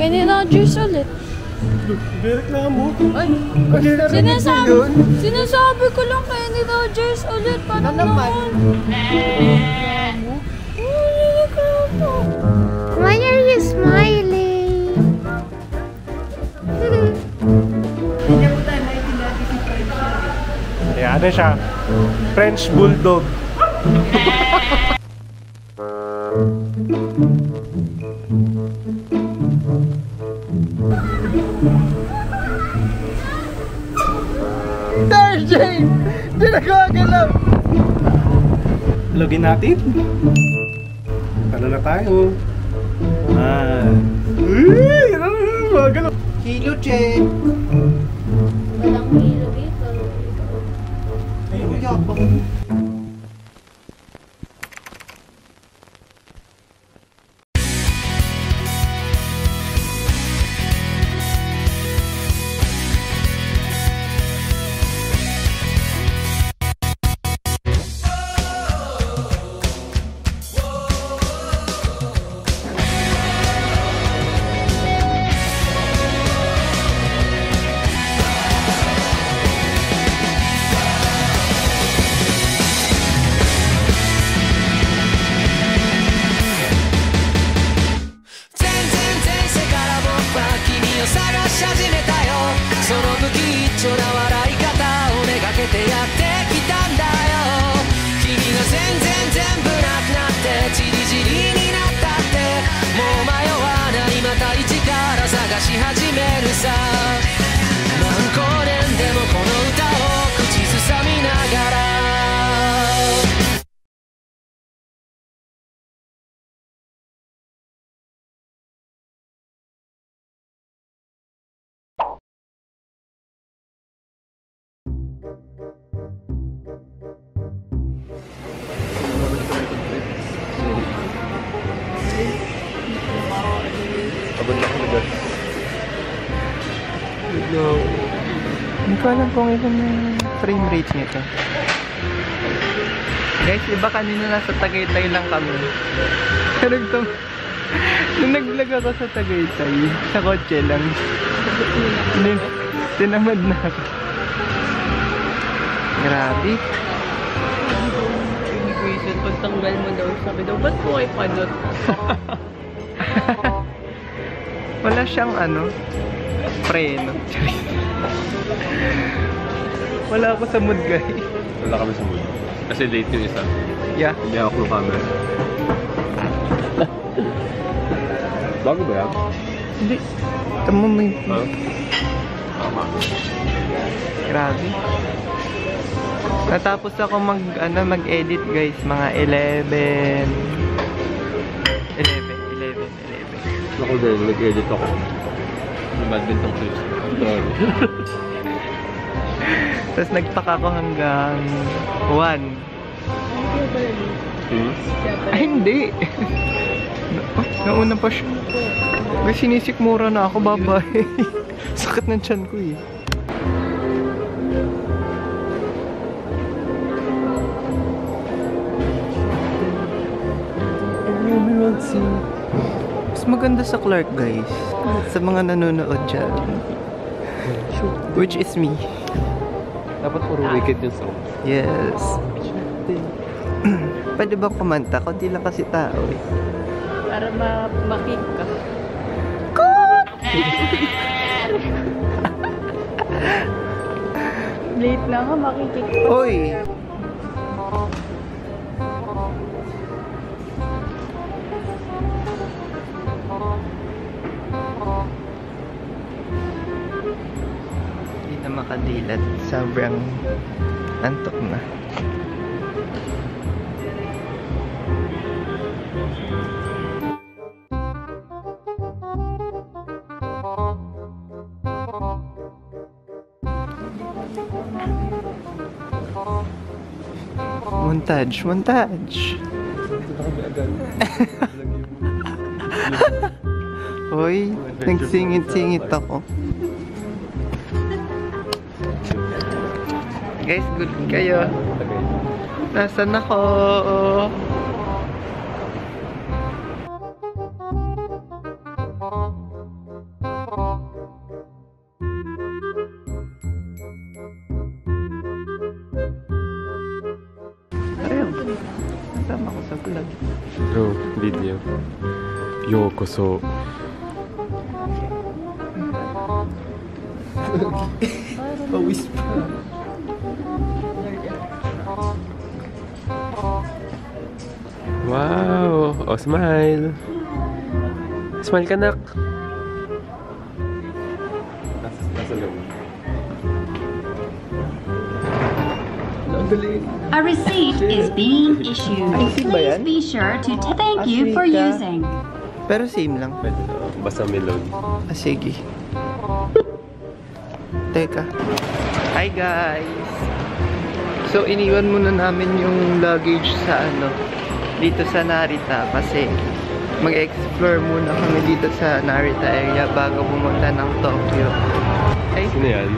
Kanina juice ulit. Reklamo. Ay, sinasabi ko lang kanina juice ulit. Paano naman? Why are you smiling? Yeah, ano siya? French Bulldog. Darjay! Di nagagalaw! Login natin. Ano na tayo? Uy! Magalaw! Kilo check! Walang hilo dito. Ay, uyak pa. Hindi ko alam kung ilan yung frame rate nito. Guys, iba kanina nasa Tagaytay lang kami. Pero nung nag-vlog ako sa Tagaytay, sa kotse lang. Tinamad na ako. Grabe. Immigration, pagtanggal mo daw, sabi daw, ba't po kayo panot? Wala siyang preno. Wala ako sa mood, guys. Wala kami sa mood. Kasi late yung isa. Yeah. Hindi ako ng camera. Bago ba yan? Hindi. Tama mo yung... Huh? Tama. Grabe. Natapos ako mag-edit, guys. Mga 11. Ako din, nag-edit ako. Badminton clips. Tapos nagpaka ko hanggang 1. Ay, hindi. Nauna pa siya. Kasi sinisikmura na ako, babae. Sakit ng tiyan ko eh. Mas maganda sa Clark, guys. Sa mga nanonood dyan. Which is me. Dapat puro wicked yung song. Yes. Pwede bang kumanta? Kunti lang kasi tao eh. Para makik ka. Late na ako, makikik pa. Oy! Hindi na makadilat. Sobrang antok na. Montage, montage. Hoy, nagsingit-singit ako. Guys, good kayo. Nasaan ako? Ayun. Nasama ko sa vlog. Oh, video. Yokoso. Pawis pa. Wow! Oh, smile! Smile ka, nak! Nasa loob. A receipt is being issued. Receipt ba yan? Please be sure to thank you for Africa. using. Pero same lang. Pwede na. Basta melon. Ah, sige. Teka. Hi guys! So, iniwan muna namin yung luggage sa dito sa Narita kasi mag-explore muna kami dito sa Narita area bago pumunta ng Tokyo. Ay, Sino yan?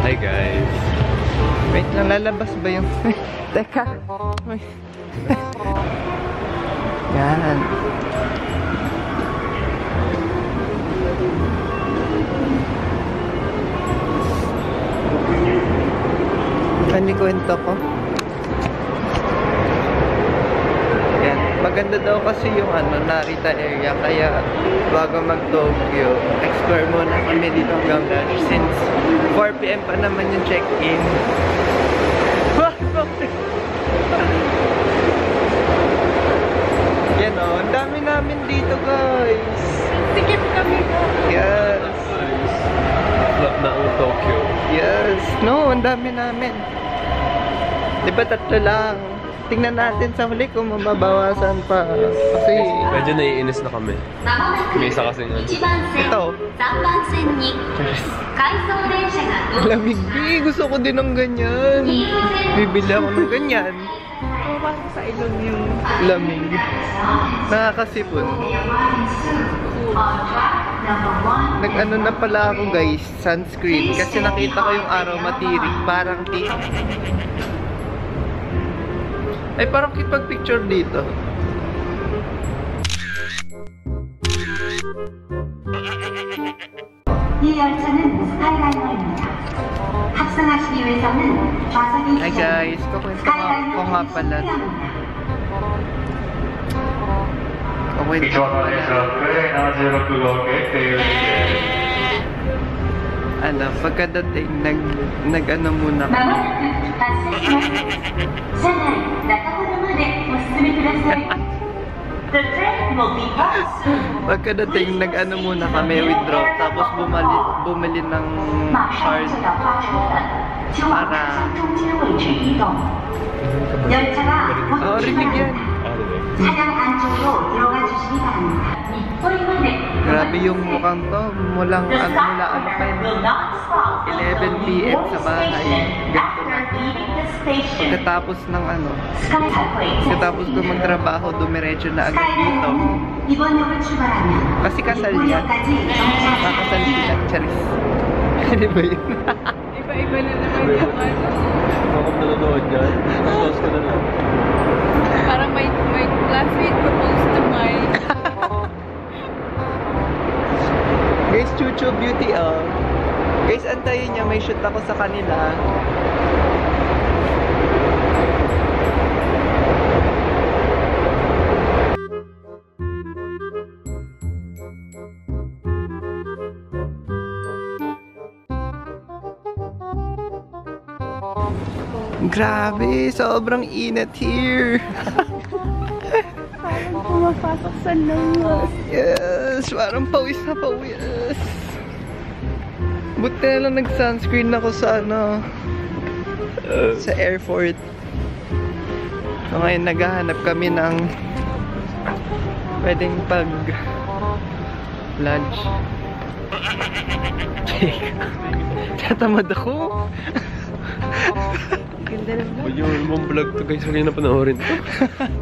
Hi guys! wait lang, lalabas ba yung... Teka! Wait. Yan. Ano kwento ko? Yan. Maganda daw kasi yung Narita area kaya bago mag-Tokyo, explore muna kami dito hanggang lunch since 4 PM pa naman yung check-in. Yan o, ang dami namin dito guys. Tikip kami po. Yes. Flop na ang Tokyo. Yes. No, ang dami namin. Di ba 3 lang? Tingnan natin sa huli kung mababawasan pa. Kasi Medyo naiinis na kami. May isa kasing ito. Lamig. Gusto ko din ng ganyan. Bibili ako ng ganyan. Pumapasok sa ilong yung... Lamig. Nakakasipon. Nag-ano na pala ako guys, sunscreen. Kasi nakita ko yung araw matiri. Parang ay, parang kitpag-picture dito. Hi guys, kukwento ko nga pala. Kukwento ko pala. Pagkadating, nag-ano muna kami. Pagkadating, nag-ano muna kami, withdraw, tapos bumili ng card para... rinig yan. Grabe yung mukhang to, mula ano pa yun, 11 PM sa bahay. Ganito na. Pagkatapos ng pagkatapos ko magtrabaho, dumiretso na agad dito. Kasi kasal yan. Kakasal sila, charis. Ano ba yun? Iba-iba na naman yung Ako nanonood dyan. Tapos ko na lang. Parang may classmate proposed to my... Guys, Chucho Beauty, Guys, antayin niya, may shoot ako sa kanila. Grabe, sobrang init here. Parang pumapasok sa labas. Yes, parang pawis na pawis. Buti na lang nag-sunscreen ako sa sa airport. So ngayon naghahanap kami ng pwedeng lunch. Tatamad ako. Ganda ng vlog. Yung ibang vlog to guys, hindi na panoorin to.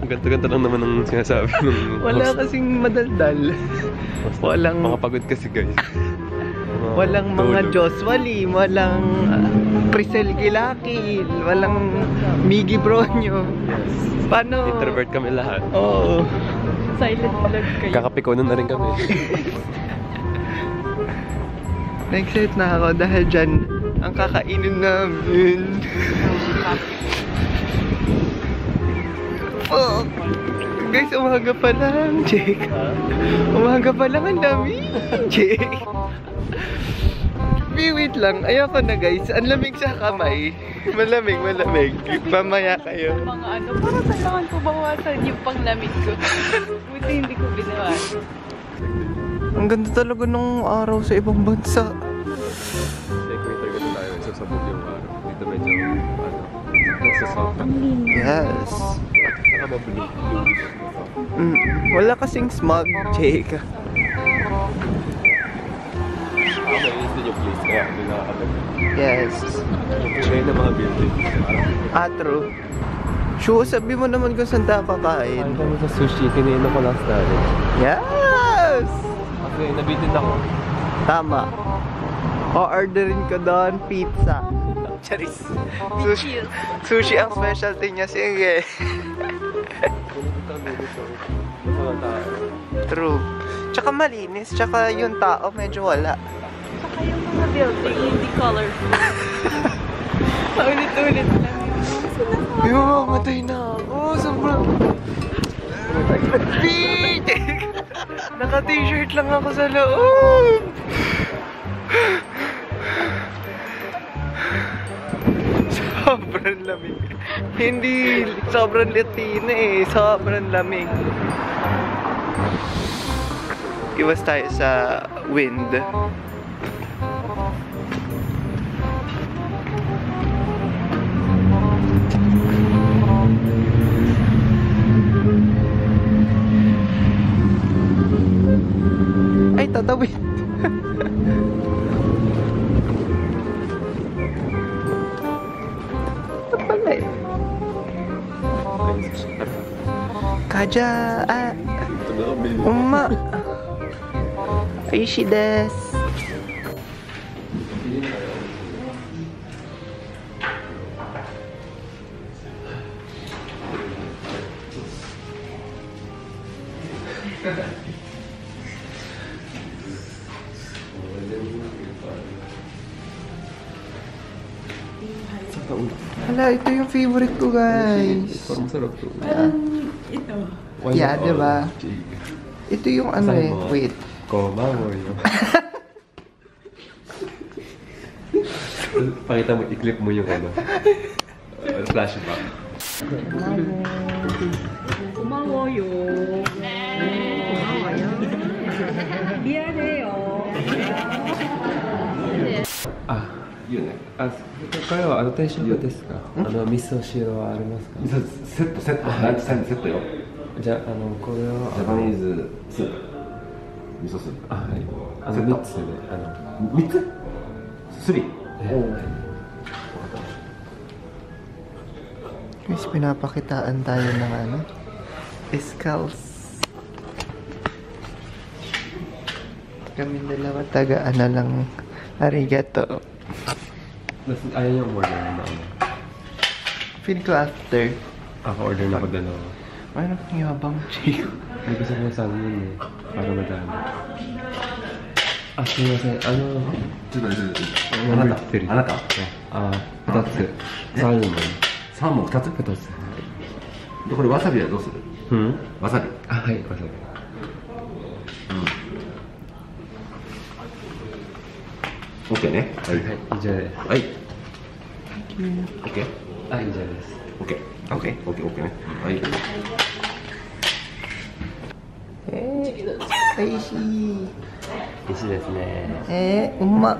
Ganda-ganda lang naman ang sinasabi ng Wala kasing madaldal. Walang... Mga pagod kasi guys. Walang mga Joswali, walang Prisel Gilakil, walang Miggy Bronyo. Yes. Paano? Introvert kami lahat. Oo. Silent vlog kayo. Kakapikonan na rin kami. Na-excite na ako dahil dyan ang kakainin namin. Oh. Guys, umaga pa lang, Jake. Umaga pa lang ang dami, Jake. Wait lang. Ayoko na guys. Ang lamig sa kamay. Malamig, malamig. Mamaya kayo. Mga ano, parang kailangan ko bawasan yung panglamig ko. Buti hindi ko binawasan. Ang ganda talaga nung araw sa ibang bansa. Equator kasi tayo, sasabog yung araw. Dito medyo, nagsasaka. Yes. Saka mabulog. Wala kasing smog, Jake. Okay, ito yung place. Kaya hindi nakakabag. Yes. Ngayon na mga building. True. Sure, sabi mo naman kung saan tayo kakain. Ano kami sa sushi, kinain ako last natin. Yes! Kasi nabitin ako. Tama. O-orderin ko doon pizza. Charis. Sushi ang specialty niya. Sige. True. Tsaka malinis. Tsaka yung tao medyo wala. Saka yung mga building, hindi colorful. Paulit-ulit lang yun. Yung matay na ako. Sobrang... Naka-t-shirt lang ako sa loob. Sobrang lamig. Hindi sobrang Latina eh. Sobrang lamig. Iwas tayo sa wind. Ay, tatawid. Ito pala eh. Kaja, umma. Aishi desu. Hala, ito yung favorite ko, guys. Parang sarap to. Ito. Yeah, diba? Ito yung ano eh. Wait. Komamoy. Pakita mo, i-clip mo yung ano. Flashback. Kumawoyo. Miyaneyo. Ah, yun eh. Ah, これは定食ですか？味噌汁はありますか？セット、セット。ランチタイムセットよ。じゃあ、これはジャパニーズスープ。味噌スープ。あ、はい。セット3つで、3つ ?3? Guys, pinapakitaan tayo ng ano? Escals. Kami dalawa taga ano lang. Arigato. Ayaw yung order na ano. Feel ko after. Ako order na ako dalawa. Ano kang yabang, Chico? May gusto ko sa amin eh. Para madami. Ah, sumimasen. Ano? ちょっと待って。あなたあ、2つ。サーモン。サーモン2つ2つ。で、これわさびはどうするわさび。あ、はい、わさび。オッケーね。はい。はい、以上です。はい。オッケーあ、以上です。オッケー。オッケー。オッケー。オッケーね。はい。おいしい。美味しいですね。うまっ。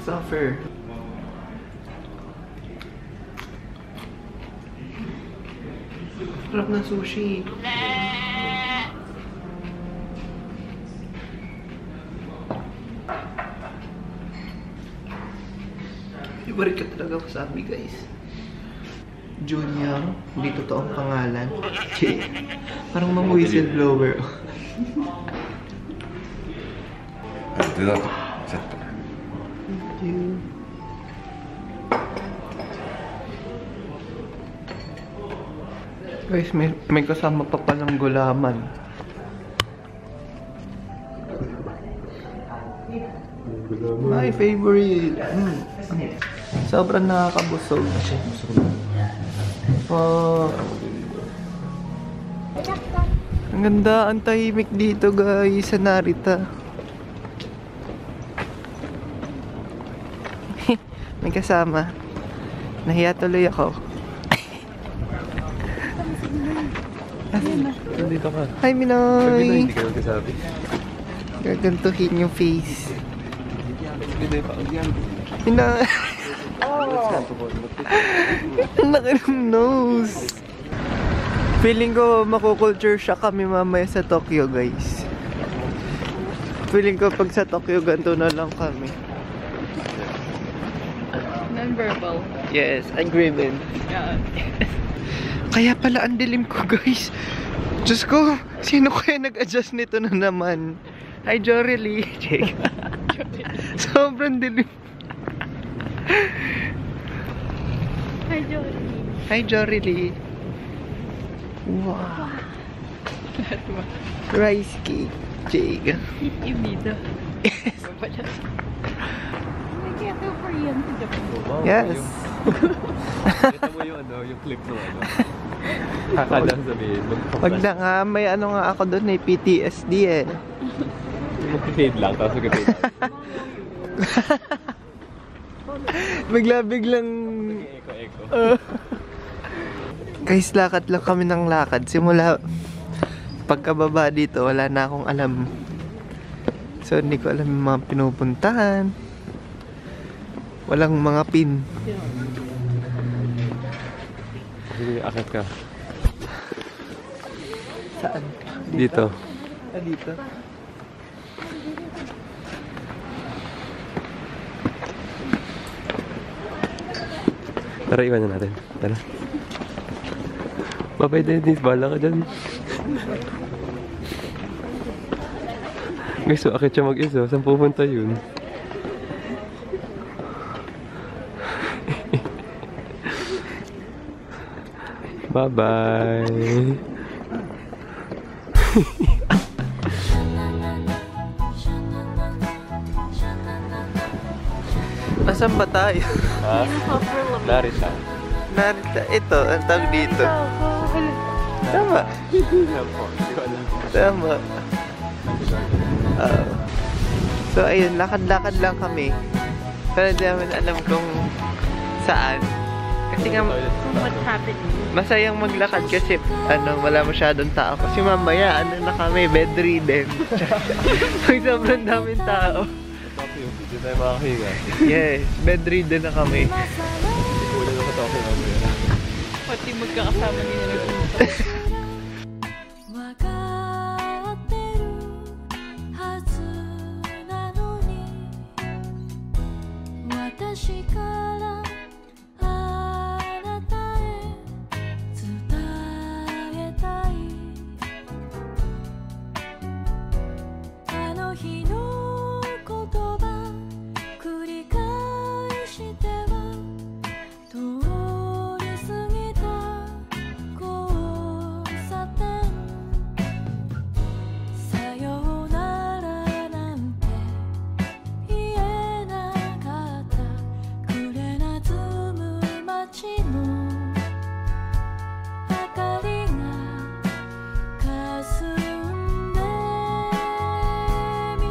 Suffer. Sarap na sushi. Favorite ka talaga ko sa amin, guys. Junior, hindi totoong pangalan. Parang mga whistleblower. Thank you. Guys, may kasama pa palang gulaman. My favorite. Sobrang nakakabusog. Ang ganda, ang tahimik dito guys sa Narita. May kasama. Nahiya tuloy ako. Nandito ka. Hi Minoy! Hindi ka nagsasabi. Gagantuhin yung face. Hindi pa. Minoy! Ang laki ng nose! Feeling ko makukulture shock kami mamaya sa Tokyo guys. Feeling ko pag sa Tokyo ganito na lang kami. Non-verbal. Yes, agreement. Yeah. Kaya pala ang dilim ko guys. Diyos ko, sino kaya nag-adjust nito na naman? Hi Jorely. Sobrang dilim. Hi, Jolie. Hi Jorely. Wow. Rice cake. Jake. Yung dito. Kaya ito Korean to Japan. Yes. Kita mo yung yung clip no Kakadang sabihin. Wag na nga, may ano nga ako doon, may PTSD eh. Mag-fade lang, tapos mag-fade lang. Biglang Echo. guys, lakad lang kami ng lakad. Simula pagkababa dito, wala na akong alam. So hindi ko alam yung mga pinupuntahan. Walang mga pin. Sige, akit ka. Saan? Dito. Ah, dito. Tara, iwan na natin. Tara. Bye-bye, Dennis. Bahala ka dyan. Guys, so akit siya mag-isa. Saan pupunta yun? Bye-bye. Nasaan ba tayo? Ha? Narita. Narita. Ito, ang tawag dito. Tama. Tama. So, ayun, lakad-lakad lang kami. Pero di namin alam kung saan. Kasi nga, What's happening? masayang maglakad kasi wala masyadong tao. Kasi mamaya, na kami, bedridden. Pag sobrang daming tao. Hindi tayo makakahinga. Yes, bedridden na kami. Wala na sa Tokyo mamaya. Pati magkakasama nila nagpunta. 分かってるはずなのに私からあなたへ伝えたいあの日の言葉繰り返しては通り過ぎた交差点さよならなんて言えなかった暮れなずむ街の明かりが霞んで見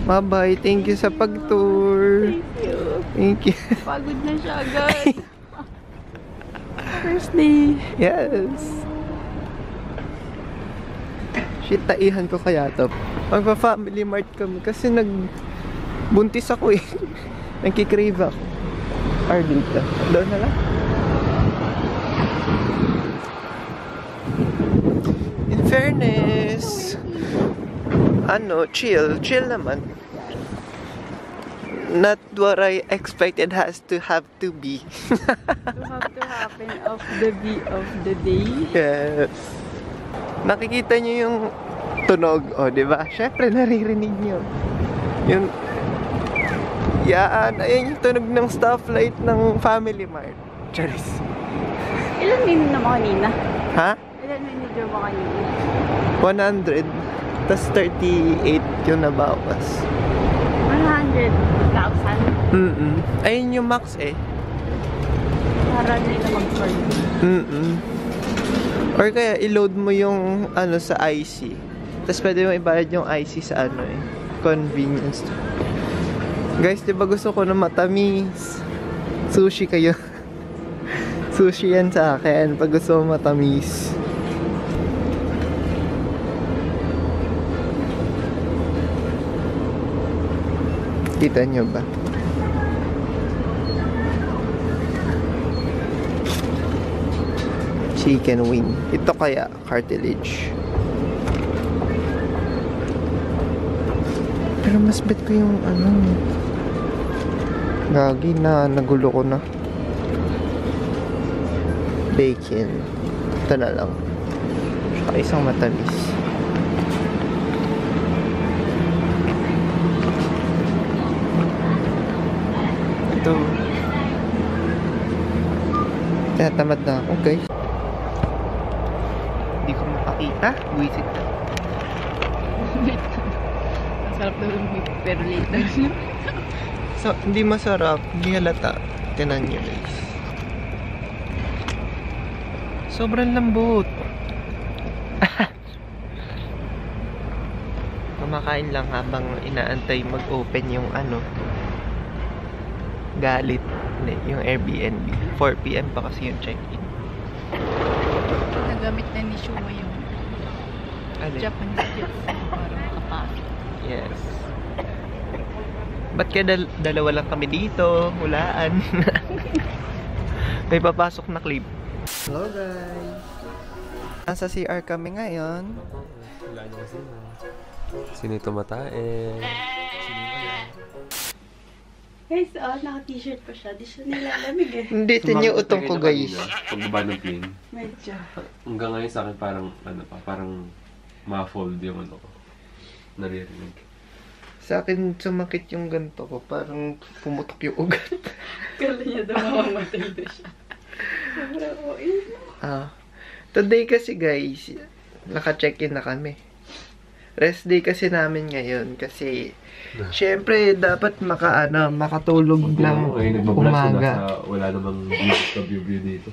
Bye-bye. Thank you sa pag-tour. Thank you. Thank you. Pagod na siya agad. First day. Yes. Shit, taihan ko kaya to. Magpa-family mart kami kasi nagbuntis ako eh. Nagkikrave ako. Or dito. Doon na lang. In fairness, chill naman. Not what I expected has to have to be. To have to happen of the day. Yes. Nakikita niyo yung tunog, di ba? Syempre naririnig niyo. Yung ayun yung tunog ng stoplight ng Family Mart. Charis. Ilan minute na mo kanina? Ha? Ilan minute mo kanina? 100. Tas 38 yung nabawas. 100,000. Ayun yung max eh. Para nila mag-charge. Or kaya i-load mo yung sa IC. Tapos pwede mo ibayad yung IC sa convenience. Guys, di ba gusto ko na matamis? Sushi kayo. Sushi yan sa akin pag gusto mo matamis. Kita nyo ba? Chicken wing. Ito kaya cartilage. Pero mas bet ko yung gagi na nagulo ko na. Bacon. Ito na lang. Saka isang matamis. Ito. Tinatamad na ako, guys. Hindi ko makakita. Buisit na. Masarap na lumit, pero late na siya. So, hindi masarap. Hindi halata. Tinan nyo, guys. Sobrang lambot. Kumakain lang habang inaantay mag-open yung Galit. Yung Airbnb. 4 PM pa kasi yung check-in. Nagamit na ni Shuma yung Japanese jet para makapasok. Yes. Ba't kaya dalawa lang kami dito? Hulaan. May papasok na clip. Hello guys. Nasa CR kami ngayon. Wala niyo kasi. Sino ito matae? Guys, naka-t-shirt pa siya. Di siya nilalamig eh. Hindi, tinyo utong ko guys. Pagbaba ng plane. Medyo. Hanggang ngayon sa akin parang ma-fold yung ko. Naririnig. Sa akin sumakit yung ganto ko. Parang pumutok yung ugat. Kala niya daw mamamatay na siya. Sobrang OA. Today kasi guys, naka-check-in na kami. Rest day kasi namin ngayon kasi syempre dapat makatulog ng umaga. Wala namang view dito.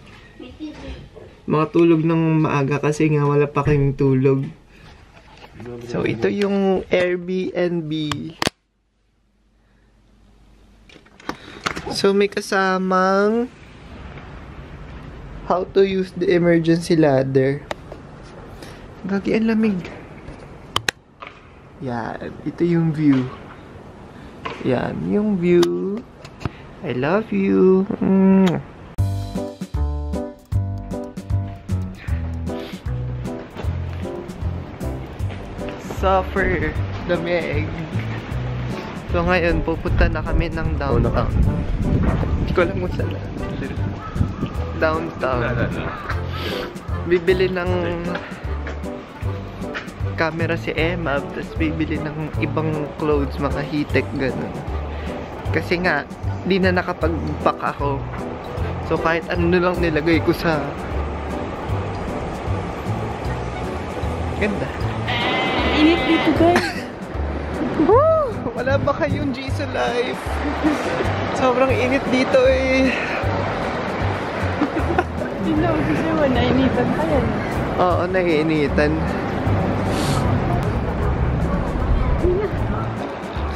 Makatulog ng maaga kasi nga wala pa kaming tulog. So ito yung Airbnb. So may kasamang how to use the emergency ladder. Gagi, ang lamig. Yan, ito yung view. Yan, yung view. I love you. Suffer the meg. So ngayon, pupunta na kami ng downtown. Hindi ko alam kung saan. Downtown. Bibili ng camera si Emma, tapos bibili ng ibang clothes, mga hitek, ganun. Kasi nga, di na nakapag-pack ako. So kahit ano lang nilagay ko sa... Ganda. Init dito guys. Woo! Wala ba kayong Jisoo Life? Sobrang init dito eh. Hindi na, kasi mo, nainitan pa yan. Oo, naiinitan.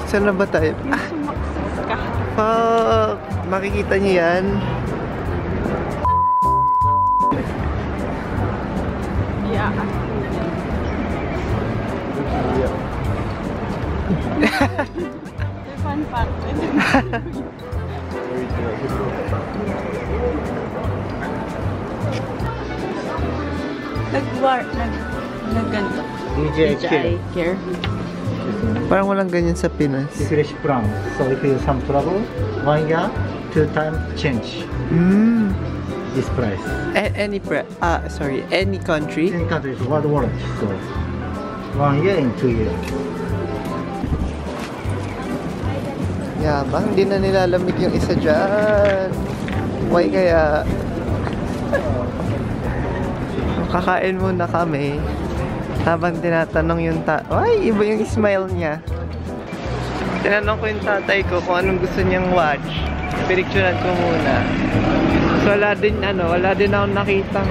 Saan na ba tayo? Yung sumaksak ka. Fuck! Makikita niyo yan? Yeah. Fun fact. Nag-ganto. DJI Care. Parang walang ganyan sa Pinas. Refresh plan. So if you some trouble, 1 year, 2 times change Mm. this price. Any any country? In country is world warranty. So 1 year and 2 years. Yabang, hindi na nilalamig yung isa dyan. Why kaya? Kakain muna kami. Habang tinatanong yung ay, iba yung smile niya. Tinanong ko yung tatay ko kung anong gusto niyang watch. Pinicturean ko muna. So wala din akong nakitang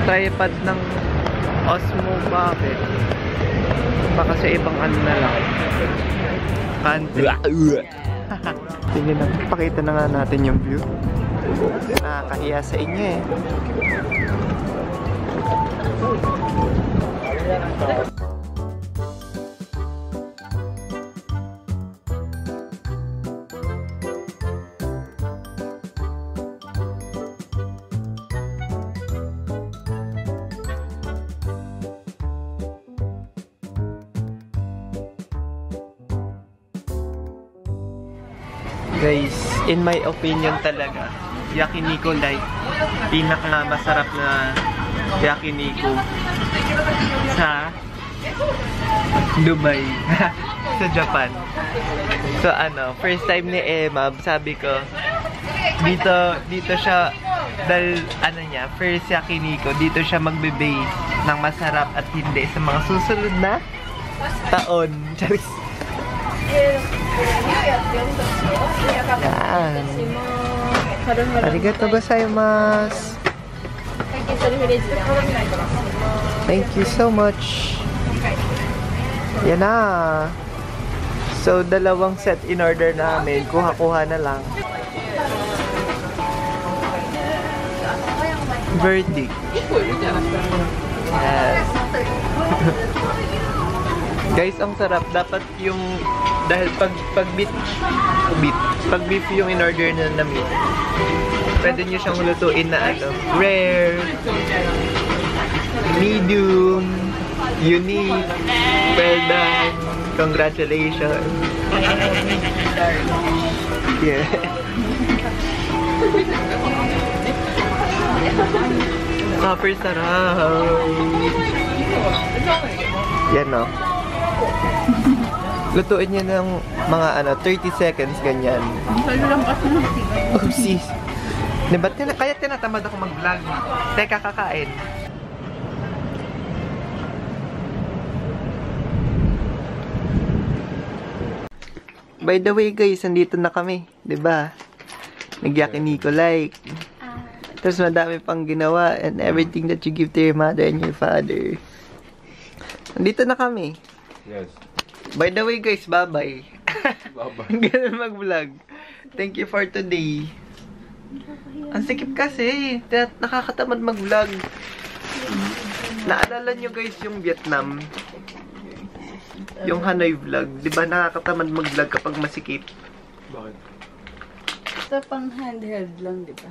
tripod ng Osmo. Bakit? Baka sa ibang na lang. Country. Sige na, pakita na nga natin yung view. Nakakahiya sa inyo eh. Guys, in my opinion talaga, yakiniku like pinaka masarap na yakiniku sa Dubai, sa Japan. So first time ni Emma, sabi ko, dito siya, dahil first yakiniku, dito siya magbe-base ng masarap at hindi sa mga susunod na taon. Charis. Yan. Arigatou gozaimasu. Thank you so much. Yan na. So, dalawang set in order namin. Kuha-kuha na lang. Verdict. Yes. Guys, ang sarap. Dapat yung dahil pag beef yung in order na meat, pwede nyo siyang lutuin na rare, medium, unique, well done, congratulations. Yeah. Super sarap. Yan o. Lutuin niya ng mga 30 seconds ganyan. Oopsies. Diba, kaya tinatamad ako mag-vlog. Teka, kakain. By the way guys, nandito na kami. Diba? Nagyakiniku like. Tapos madami pang ginawa and everything that you give to your mother and your father. Nandito na kami. Yes. By the way guys, bye-bye. Bye-bye. Ganun mag-vlog. Thank you for today. Ang sikip kasi. Nakakatamad mag-vlog. Naalala nyo guys yung Vietnam? Yung Hanoi vlog. Diba nakakatamad mag-vlog kapag masikip? Bakit? Ito pang handheld lang, di ba?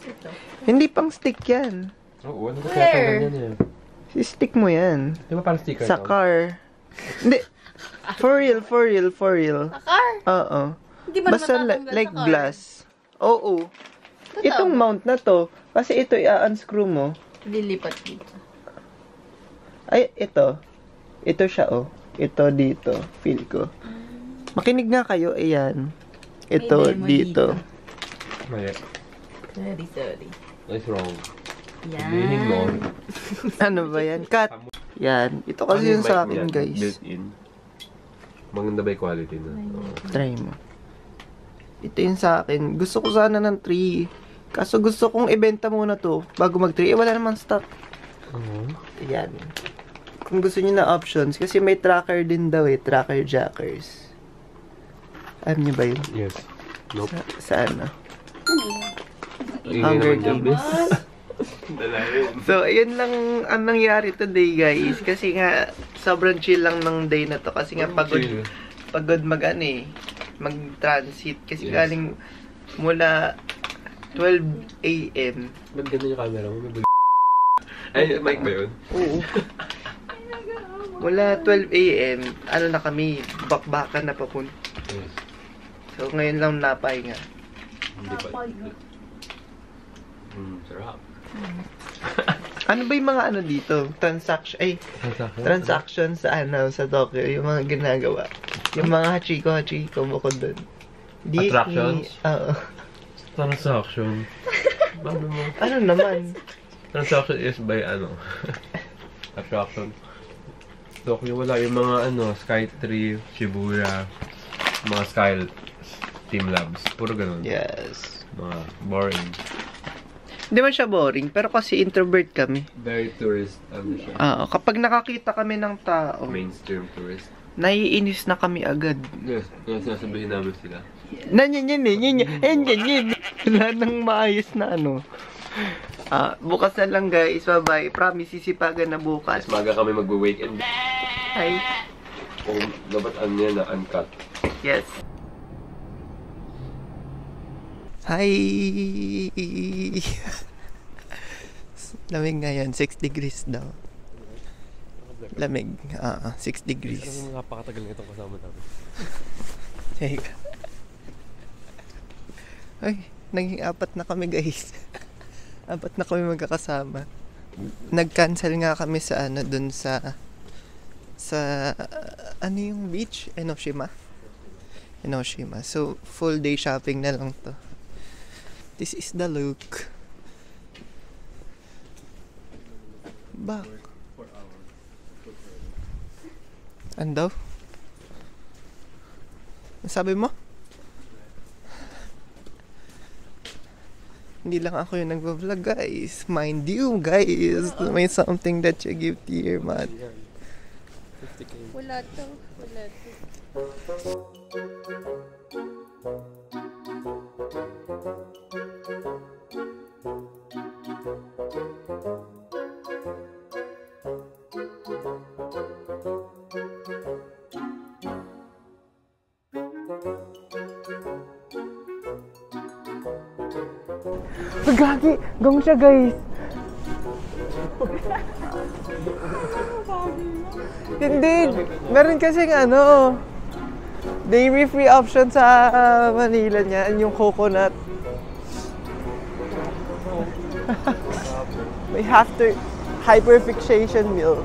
Ito. Hindi pang stick yan. Oo, ano ko tinatangan yan eh? Stick mo yan. Di ba parang sticker Sa to? car. Hindi. For real. Sa car? Oo. Hindi ba Basta natatanggal like sa car? glass. Oo. Totoo Itong ba? mount na to. Kasi ito i-unscrew mo. Lilipat dito. Ay, ito. Ito siya, oh. Ito dito. Feel ko. Makinig nga kayo. Ayan. Ito, demo dito. Mali. Sorry. That's wrong. Yan. Meaning long. Ano ba yan? Cut. Yan. Ito kasi yung sa akin, guys. Built-in. Maganda ba yung quality na? Try mo. Ito yung sa akin. Gusto ko sana ng 3. Kaso gusto kong ibenta muna to bago mag-3. Wala naman stock. Ayan. Kung gusto niyo na options, kasi may tracker din daw tracker jackers. Alam niyo ba yun? Yes. Nope. Sa ano? Ingay Hunger naman dyan, Games. So, ayun lang ang nangyari today, guys. Kasi nga, sobrang chill lang ng day na to. Kasi nga, pagod mag-transit. Kasi galing mula 12 a.m. Ba't ganda yung camera mo? Ay, mic ba yun? Oo. Mula 12 a.m., ano na kami, bakbakan na papunta. Yes. So, ngayon lang napahinga. Hindi pa. Sarap. Ano ba yung mga ano dito? Transaction sa ano, sa Tokyo, yung mga ginagawa. Yung mga hachiko bukod dun. Attractions? Oo. Transaction. Ano mo? Ano naman? Transaction is by ano? Attraction. Tokyo wala yung mga ano, Skytree, Shibuya, mga Team Labs. Puro ganun. Yes. Mga boring. Hindi man siya boring, pero kasi introvert kami. Very tourist, ano siya. Kapag nakakita kami ng tao, Mainstream tourist. naiinis na kami agad. Yes, kaya sinasabihin namin sila. Wala nang maayos na ano. Bukas na lang guys, bye-bye. Promise, sisipagan na bukas. Mas maga kami mag-wake and Hi. kung dapat ano yan na uncut. Yes. Hi! Lamig ngayon, 6 degrees daw. Lamig, 6 degrees. Alam mo, napakatagal na itong kasama namin. Teka. Ay, naging 4 na kami guys. 4 na kami magkakasama. Nag-cancel nga kami sa ano, dun sa ano yung beach? Enoshima. So, full day shopping na lang to. This is the look. Back. Ano daw? Sabi mo? Hindi lang ako yung nagvo-vlog, guys. Mind you, guys. May something that you give to your man. Wala to. Gagi! Gong siya, guys! Hindi! Meron kasing ano, dairy free option sa Manila niya, yung coconut. May hyperfixation meal.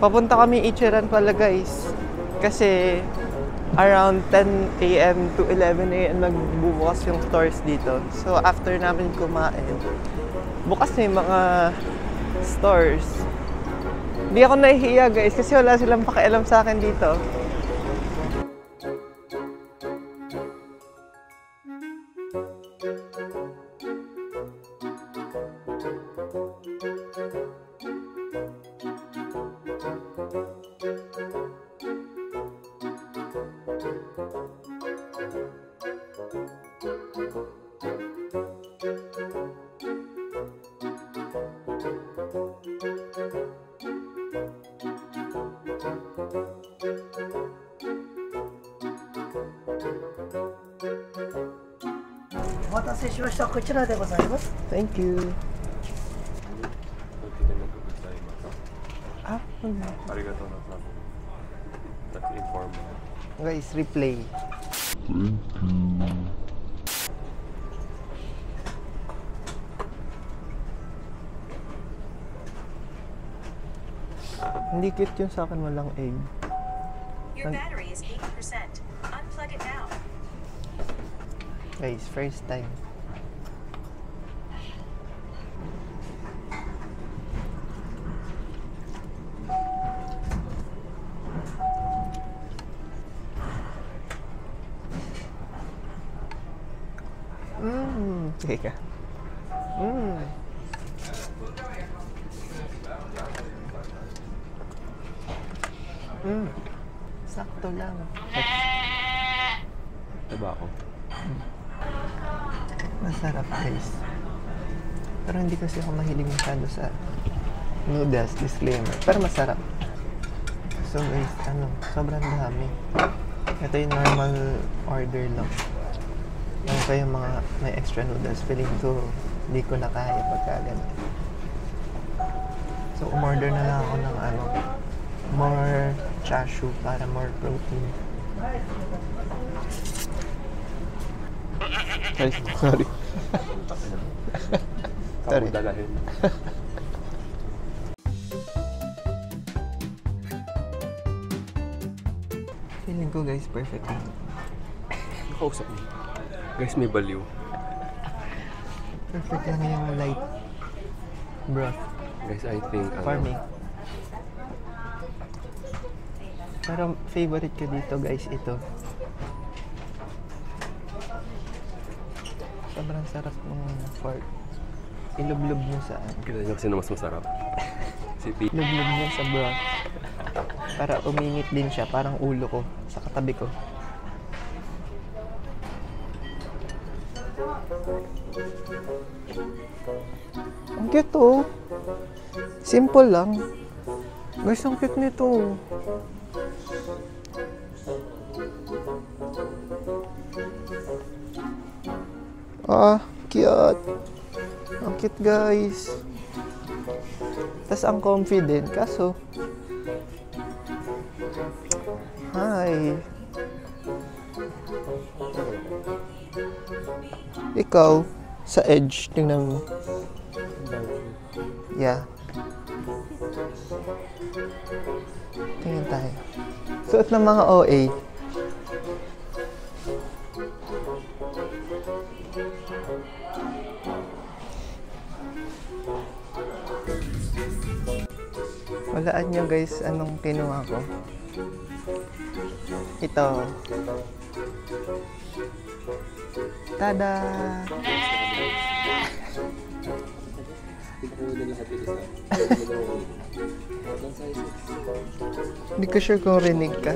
Papunta kami Ichiran pala, guys. Kasi around 10 a.m. to 11 a.m. magbubukas yung stores dito. So, after namin kumain, bukas na yung mga stores. Hindi ako nahihiya, guys, kasi wala silang pakialam sa akin dito. Thank you. Arigatou na That's informal. Guys, replay. Hindi cute yung sa akin, walang egg. Your battery is 80%. Unplug it now. Guys, first time. Teka. Sakto lang. Diba ako? Masarap guys. Pero hindi kasi ako mahilig masyado sa noodles, disclaimer. Pero masarap. So guys, sobrang dami. Ito yung normal order lang. Ano pa yung mga may extra noodles, feeling ko hindi ko na kaya pagka ganun. So umorder na lang ako ng more chashu para more protein. Ay, sorry. Sorry. Dalahin. Feeling ko guys, perfect. Nakausap mo. Guys, may baliw. Perfect lang yung light broth Guys, I think for me. Pero favorite ko dito guys, ito. Sobrang sarap ng pork. Ilublob mo sa Kita niyo kasi na mas masarap. Si P. Ilublob mo sa broth. Para umingit din siya, parang ulo ko sa katabi ko. Ang cute oh. Simple lang. Guys, ang cute nito. Cute. Ang cute guys. Tas ang comfy din. Kaso, hi. Ikaw, sa edge, tingnan mo. Yeah. Tingnan tayo. Suot ng mga OA. Walaan nyo guys, anong kinuha ko. Ito. Tada! Hindi ko sure kung rinig ka.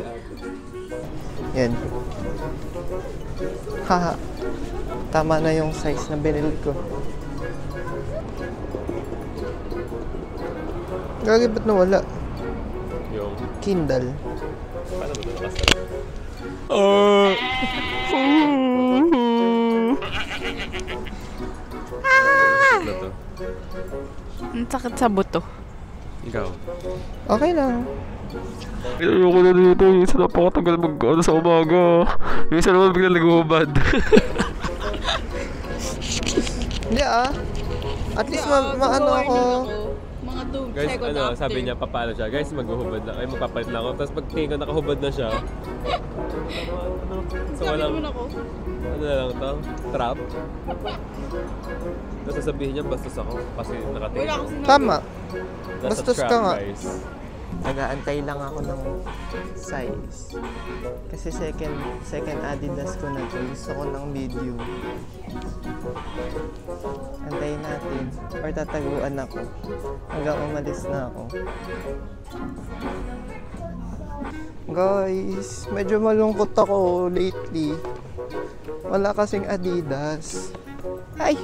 Yan. Haha. Tama na yung size na binili ko. Gagi, ba't nawala? Yung Kindle. paano mo ito nakasal? Ano to? Ang sakit sa buto. Ikaw? Okay lang. Ayoko na dito. Minsan napakatagal mag-ano sa umaga. Minsan naman bigla nag-uubad. Hindi At least maano ako. Mga 2 Guys, seconds ano, after. sabi niya, papaano siya? Guys, maghuhubad na. Ay, magpapalit na ako. Tapos pag tingin ko nakahubad na siya. So, Sabi walang, mo na ko. ano na lang to? Trap? Tapos sasabihin niya, bastos ako. Kasi nakatingin Wala ako. akong sinabi. Tama. Nasa Bastos trap, ka nga. guys. Nag-aantay lang ako ng size. Kasi second Adidas ko na to. Gusto ko ng video. Antayin natin. Or tataguan ako. Hanggang umalis na ako. Guys, medyo malungkot ako lately. Wala kasing Adidas. Ay,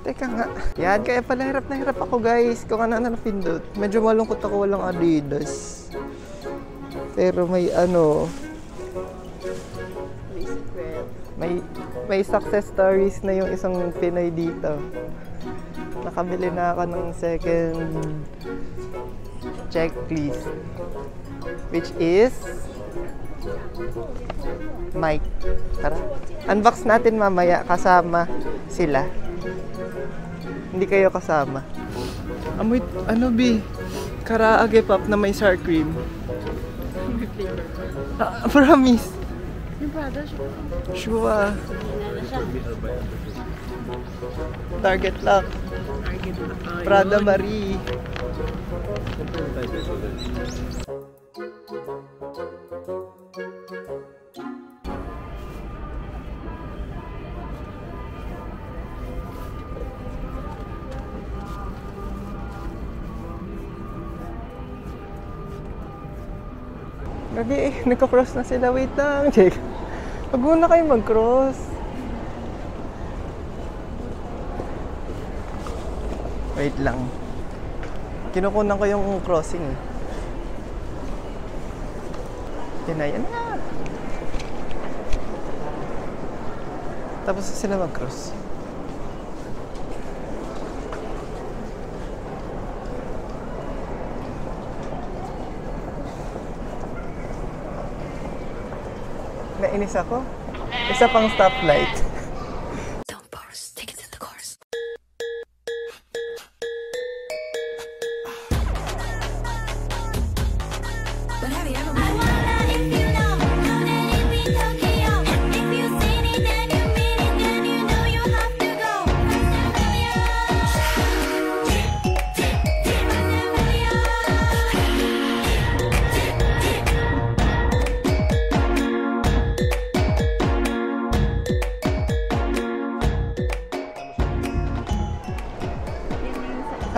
teka nga. Yan, kaya pala hirap na hirap ako guys. Kung ano na napindot. Medyo malungkot ako walang Adidas. Pero may ano. May success stories na yung isang Pinoy dito. Nakabili na ako ng second checklist. Which is Mike. Tara. Unbox natin mamaya kasama sila. Hindi kayo kasama. Amoy, ano B? Karaage pop na may sour cream. Promise. Yung brother, Sure. Target lock. Prada Marie. Gabi, nagka-cross na sila. Wait lang. Check. Wag muna kayo mag-cross. Wait lang. Kinukunan ko yung crossing. Yan na. Tapos sila mag-cross. Nainis ako. Isa pang stoplight. Don't force, take it to the course. But have you ever I wanna, if you know that it be Tokyo. If you seen it, then you mean it, then you know you have to go.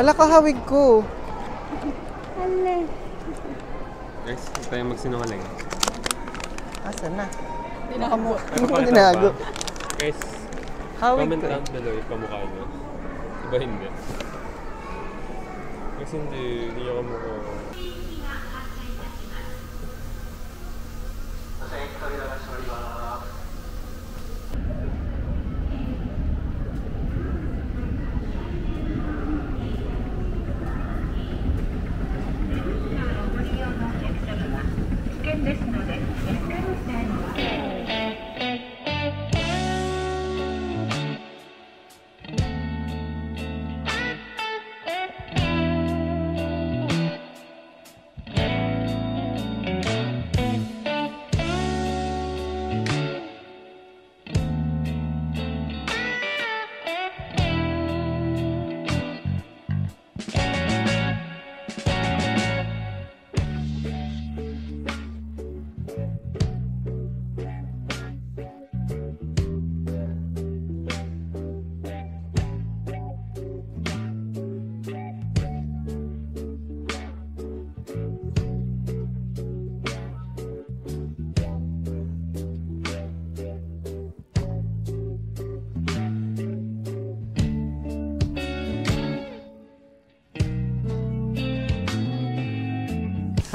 Hala, kahawig ko. Hala. Guys, huwag tayong magsinungaling. Asan na? Tinago. Hindi ko tinago. Guys, Hawig comment ko eh. down below yung kamukha nyo. Iba hindi. Kasi hindi nyo kamukha.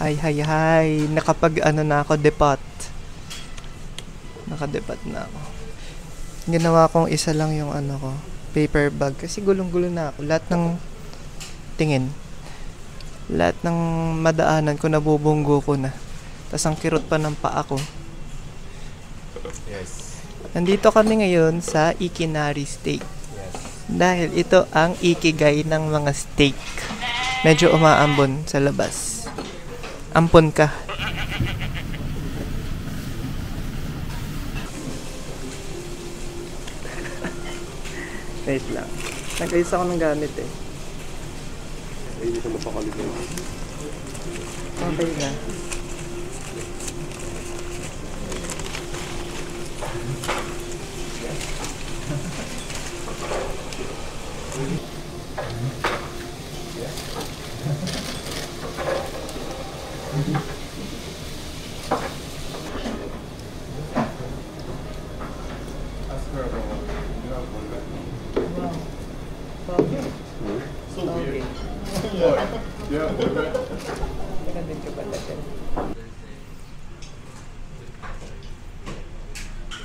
Hi. Nakapag ano na ako, depot. Naka-depot na ako. Ginawa kong isa lang yung ano ko, paper bag. Kasi gulong-gulo na ako. Lahat ng tingin. Lahat ng madaanan ko, nabubunggo ko na. Tapos ang kirot pa ng paa ko. Yes. Nandito kami ngayon sa Ikinari Steak. Dahil ito ang ikigai ng mga steak. Medyo umaambon sa labas. Ampon ka. Wait lang. Nag-ayos ako ng gamit eh. Ay, hindi ko mapakaligay. Okay na.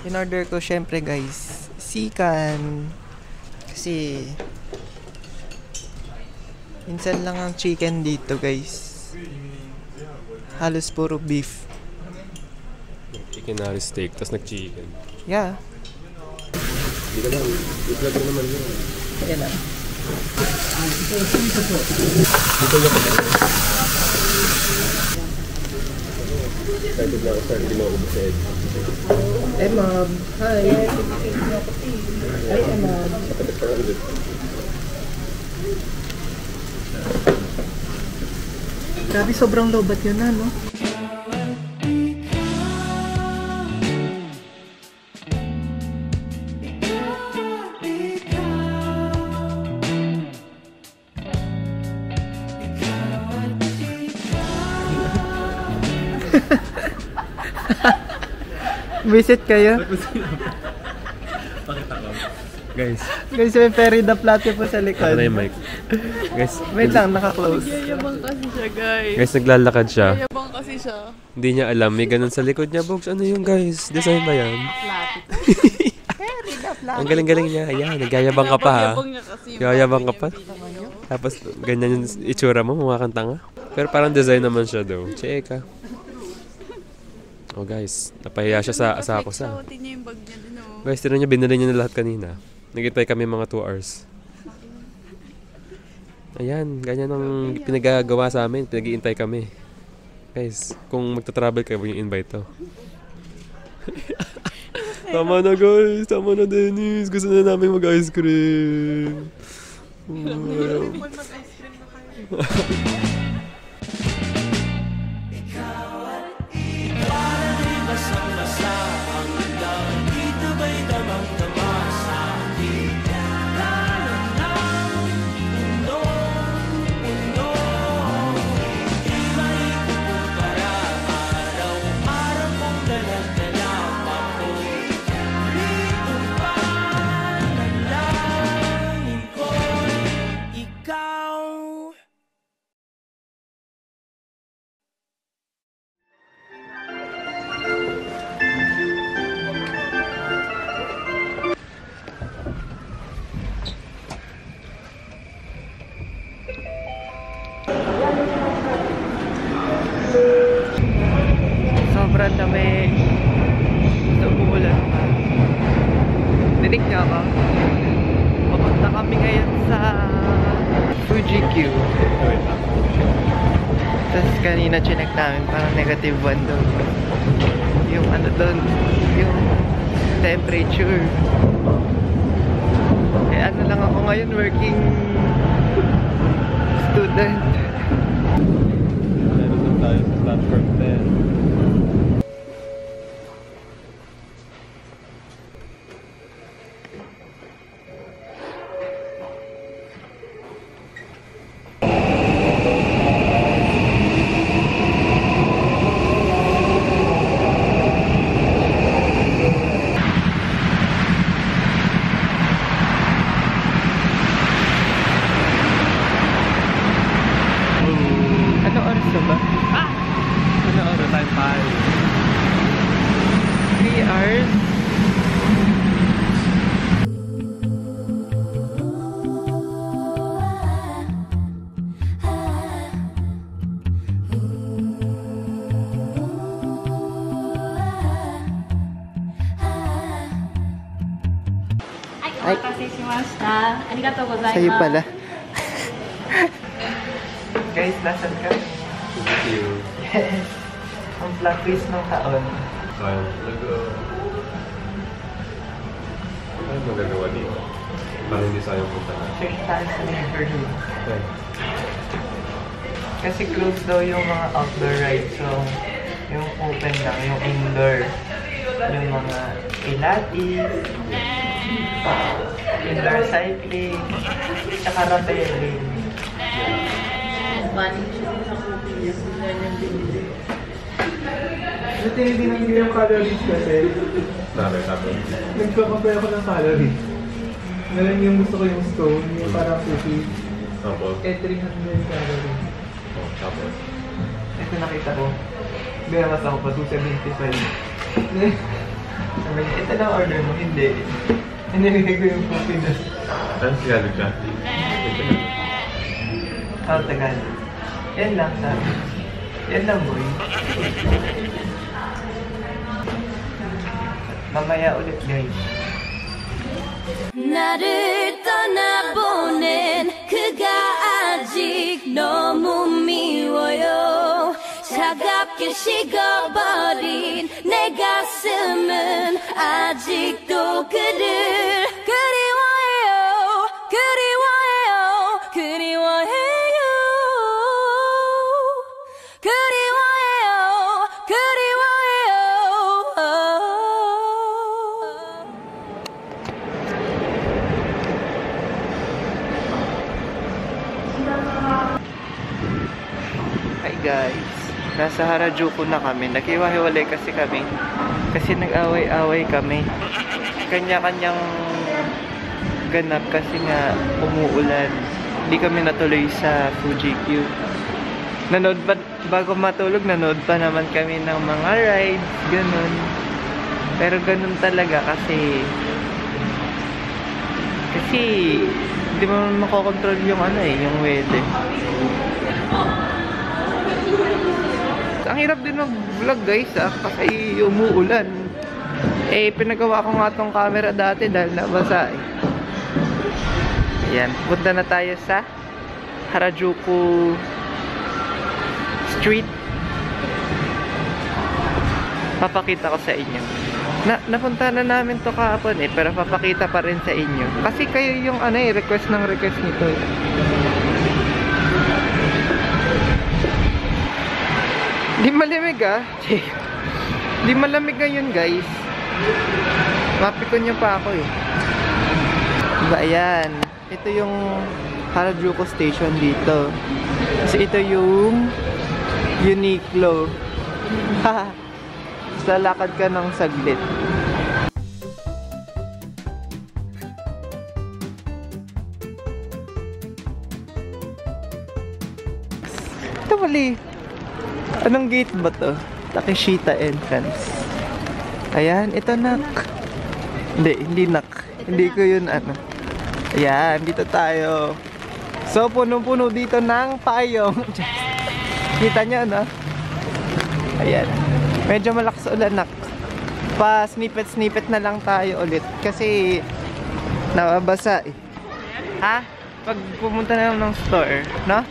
In-order ko syempre guys, sikan. Kasi minsan lang ang chicken dito guys. Halos puro beef. Ikinari steak, tas nag-chicken. Yeah. Hindi naman, i-vlog mo naman yun. Ayan na. Dito yung excited na ako sa hindi maubos sa edge. Mom. Hi. Hi, Mom. Grabe, sobrang lobat yun na, no? Visit kayo. Guys, Guys, may ferry na plato po sa likod. ako na yung mic. Guys, Wait lang, naka-close. Yayabang kasi siya, guys. guys, naglalakad siya. Yayabang kasi siya. Hindi niya alam, may ganun sa likod niya. Bogs, ano yung guys? Design ba yan? Ang galing-galing niya. Ayan, nagyayabang ka pa ha. Yayabang niya kasi yung Yayabang ka bagay pa. niya, video. Tapos, ganyan yung itsura mo, mukha kang tanga. Pero parang design naman siya daw. Cheka. Oh guys, napahiya siya sa asako sa. Shoutin niya yung bag niya din, oh. Guys, tira niya, binili niya na lahat kanina. Nagintay kami mga 2 hours. Ayan, ganyan ang pinagagawa sa amin. Pinag-iintay kami. Guys, kung magta-travel kayo, yung invite to. Tama na guys, tama na Dennis. Gusto na namin mag-ice cream. Sobrang dami. Gusto umuulan pa. Dinig niyo ako? Papunta kami ngayon sa Fuji Q. Tapos kanina chinek namin, parang negative 1 daw. Yung ano doon, yung temperature. Eh ano lang ako ngayon, working student. Meron tayo sa platform 10. Ano oras na ba? Ano oras? Time 3 hours? Ay, sa'yo pala. Guys, nasan ka? Thank you. Yes. Ang plot twist ng taon. Ano magagawa dito? Parang hindi sayang punta na. Search tayo sa neighborhood. Okay. Kasi closed daw yung mga outdoor rides. So, yung open lang, yung indoor. Yung mga pilates, indoor cycling, tsaka rappelling. Tinitingnan ko yung calories kasi. Sabi. Nagpa-compare ako ng calories. Ngayon yung gusto ko yung stone, yung parang cookie. Tapos? 300 calories. Oh, tapos? Ito nakita ko. Binawas ako pa, 275. Ito na order mo, hindi. Inilagay ko yung cookie na. Saan sigalig ka? Tagalog. Yan lang, sabi. Yan lang, boy. Mamaya ulit, guys. 나를 떠나보낸 그가 아직 너무 미워요. 차갑게 식어버린 내 가슴은 아직도 그를 그리워해요. 그리워해요. 그리워해요. 그리워해요. 그리워해요. Hi guys. Nasa Harajuku na kami. Naghiwa-hiwalay kasi kami. Kasi nag-away-away kami. Kanya-kanyang ganap kasi nga umuulan. Hindi kami natuloy sa Fuji Q. Nanood pa, bago matulog, nanood pa naman kami ng mga rides, ganun. Pero ganun talaga kasi hindi mo makokontrol yung yung weather. Ang hirap din mag-vlog guys kasi umuulan. Pinagawa ko nga tong camera dati dahil nabasa Ayan, punta na tayo sa Harajuku Street. Papakita ko sa inyo. Napunta na namin to kahapon pero papakita pa rin sa inyo. Kasi kayo yung request ng request nito. Di malamig Di malamig ngayon guys. Mapikon nyo pa ako Diba, ayan. Ito yung Harajuku Station dito. Kasi ito yung Uniqlo. Sa lakad ka ng saglit. Ito mali. Anong gate ba to? Takeshita entrance. Ayan, ito nak. Hindi nak. Hindi ko yun Ayan, dito tayo. So, punong-puno dito ng payong. Kita nyo, Ayan. Medyo malakas ulan, nak. Pa-snippet-snippet na lang tayo ulit. Kasi, nababasa Ha? Pag pumunta na lang ng store, no?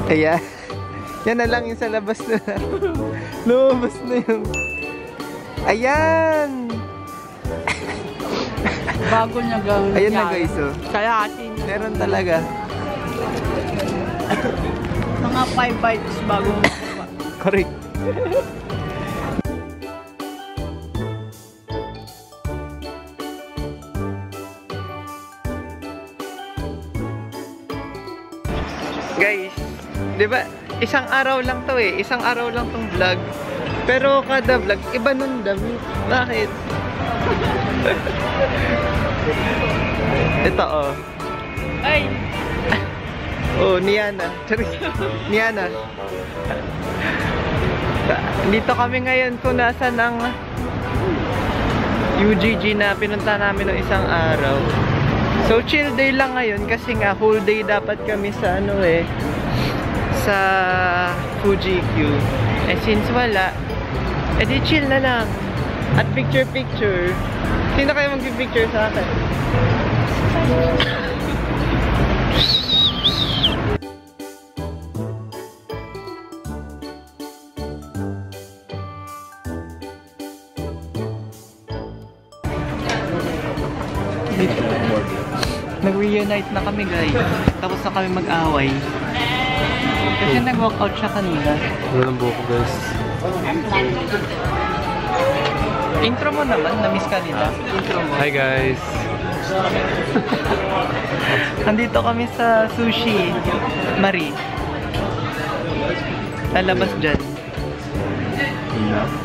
Ayan. Yan na lang yung sa labas na. Lumabas na yung... Ayan! Bago niya gawin. Ayan na guys, Kaya atin. Meron talaga. Mga 5 bites bago makuha. Correct. Guys, diba, isang araw lang to Isang araw lang tong vlog. Pero kada vlog, iba nun damit. Bakit? Ito Ay! Niana. Niana. Dito kami ngayon kung nasan ang UGG na pinunta namin ng isang araw. So chill day lang ngayon kasi nga whole day dapat kami sa sa Fuji Q. Since wala, edi chill na lang. At picture. Sino kayo mag-picture sa akin? Nag-reunite na kami guys. Tapos na kami mag-away. Kasi nag-walkout siya kanina. Wala ng buko guys. Intro mo naman, na-miss ka nila. Intro mo. Hi guys. Nandito kami sa Sushi Marie. Lalabas dyan.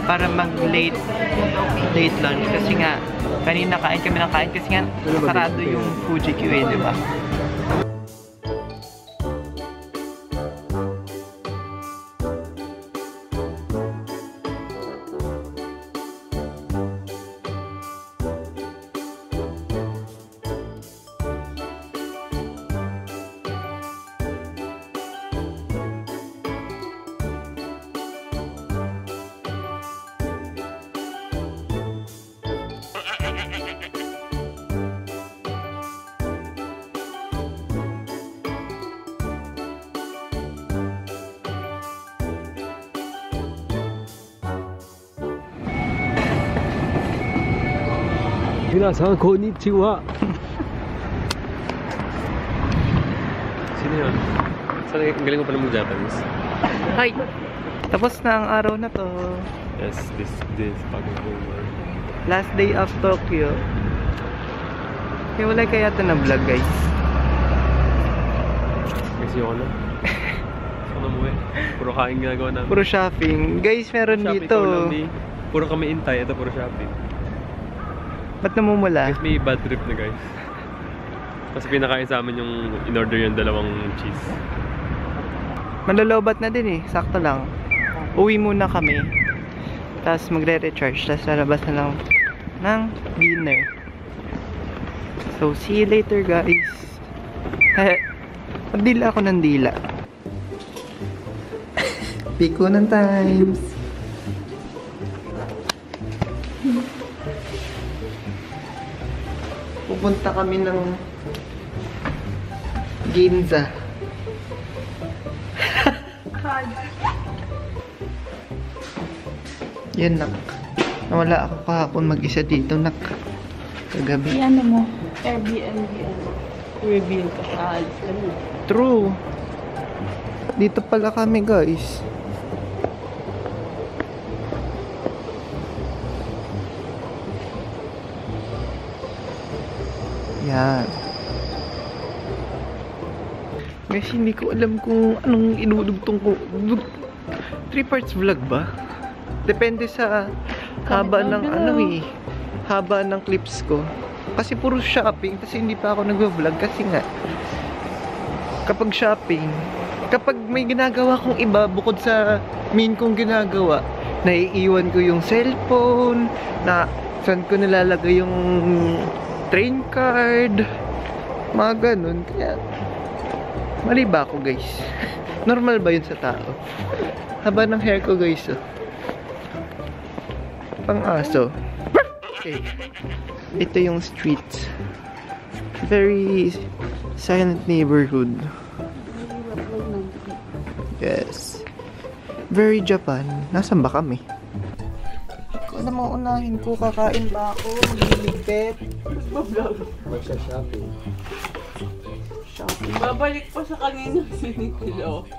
Para mag-late lunch. Kasi nga, kanina kain kami ng kain kasi nga sarado yung Fuji Q di ba? Minasan, konnichiwa. Sino yun? Sana ang galing ko pa na mag-Japanese. Hi! Tapos na ang araw na to. Yes, this fucking woman. Last day of Tokyo. Hiwalay kaya ito na vlog, guys. Kasi ako na. Ako na muwi. Puro kain ginagawa namin. Puro shopping. Guys, meron Shopping dito. ko lang, di. Puro kami intay. Ito puro shopping. Ba't namumula? Guys, may bad trip na guys. Kasi pinakain sa amin yung in-order yung 2 cheese. Malolobat na din eh. Sakto lang. Uwi muna kami. Tapos magre-recharge. Tapos lalabas na lang ng dinner. So, see you later, guys. Pagdila ako ng dila. Pikunan times. Pupunta kami ng Ginza. Yan, nak. Nawala ako kahapon mag-isa dito, nak. Kagabi. Ano mo? Airbnb. Airbnb ka sa alis ka na. True. Dito pala kami, guys. Yan. Guys, hindi ko alam kung anong inudugtong ko. 3 parts vlog ba? Depende sa haba ng ano eh. Haba ng clips ko. Kasi puro shopping. Kasi hindi pa ako nag-vlog. Kasi nga, kapag shopping, kapag may ginagawa kong iba bukod sa main kong ginagawa, naiiwan ko yung cellphone, na saan ko nilalagay yung train card, mga ganun. Kaya, mali ba ako, guys? Normal ba yun sa tao? Haba ng hair ko, guys, oh. Pang-aso. Okay. Ito yung street. Very silent neighborhood. Yes. Very Japan. Nasaan ba kami? Kung ano mo unahin ko, kakain ba ako? Magliligpit? Magsha-shopping. Shopping. Babalik pa sa kanina sinitilo.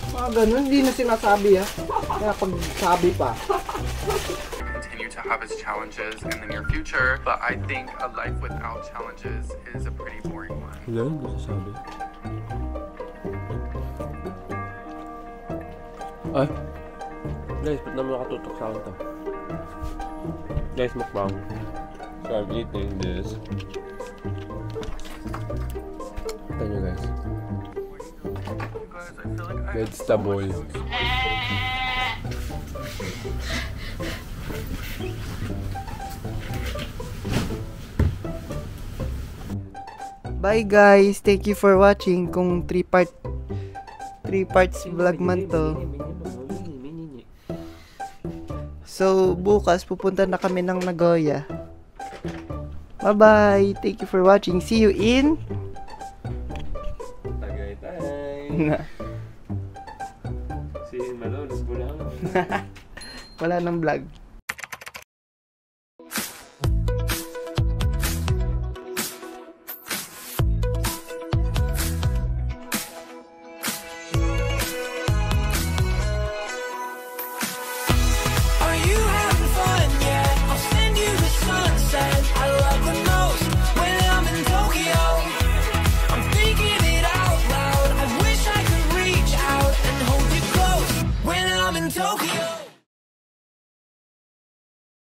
Mga ganun, hindi na sinasabi ha. Kaya pag sabi pa. Continue to have its challenges in the near future, but I think a life without challenges is a pretty boring one. Wala, hindi sasabi. Ay! Guys, ba't naman nakatutok sa akin to? Guys, mukbang. So I'm eating this. Ito nyo guys. Vegetable. Bye guys! Thank you for watching. Kung 3 parts vlog man to. So, bukas pupunta na kami ng Nagoya. Bye-bye! Thank you for watching. See you in... Tagaytay! See you in Malolos, Bulacan. Wala nang vlog.